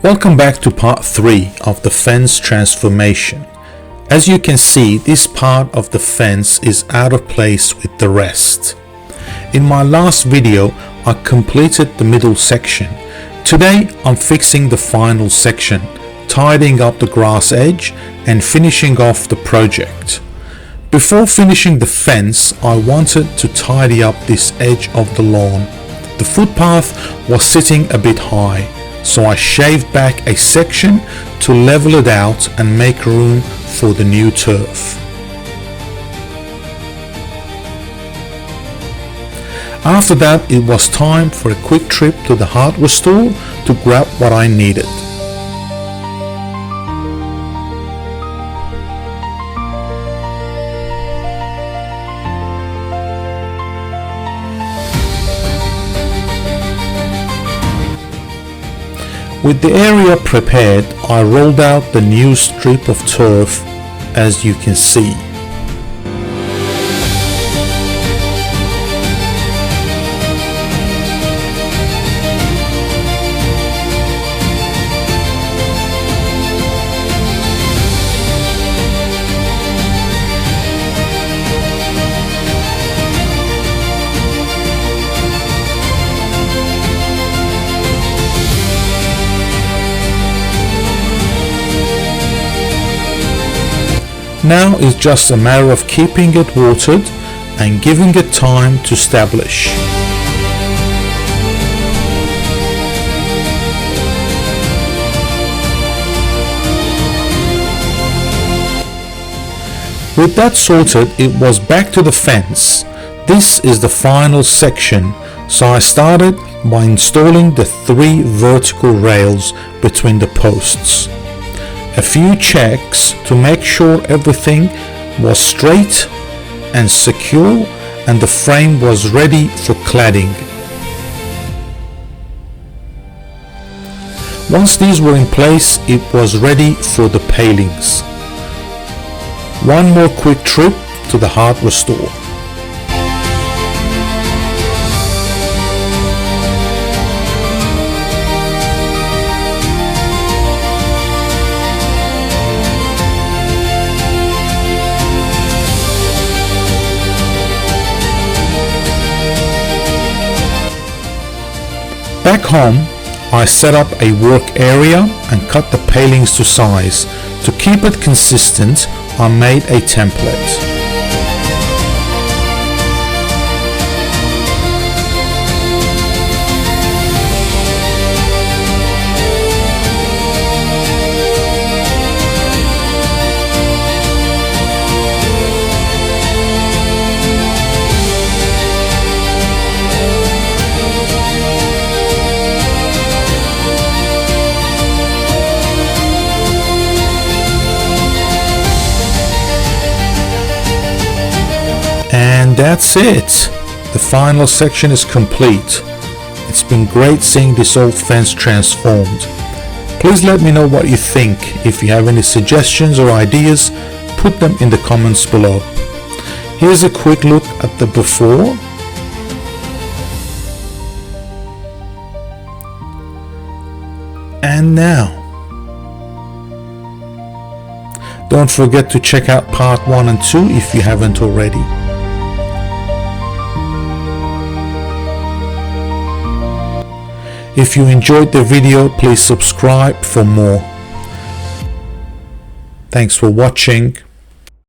Welcome back to part 3 of the fence transformation. As you can see, this part of the fence is out of place with the rest. In my last video, I completed the middle section. Today, I'm fixing the final section, tidying up the grass edge and finishing off the project. Before finishing the fence, I wanted to tidy up this edge of the lawn. The footpath was sitting a bit high, so I shaved back a section to level it out and make room for the new turf. After that, it was time for a quick trip to the hardware store to grab what I needed. With the area prepared, I rolled out the new strip of turf, as you can see. Now it's just a matter of keeping it watered and giving it time to establish. With that sorted, it was back to the fence. This is the final section, so I started by installing the 3 vertical rails between the posts. A few checks to make sure everything was straight and secure and the frame was ready for cladding. Once these were in place, it was ready for the palings. One more quick trip to the hardware store. Back home, I set up a work area and cut the palings to size. To keep it consistent, I made a template. And that's it. The final section is complete. It's been great seeing this old fence transformed. Please let me know what you think. If you have any suggestions or ideas, put them in the comments below. Here's a quick look at the before. And now. Don't forget to check out part 1 and 2 if you haven't already. If you enjoyed the video, please subscribe for more. Thanks for watching.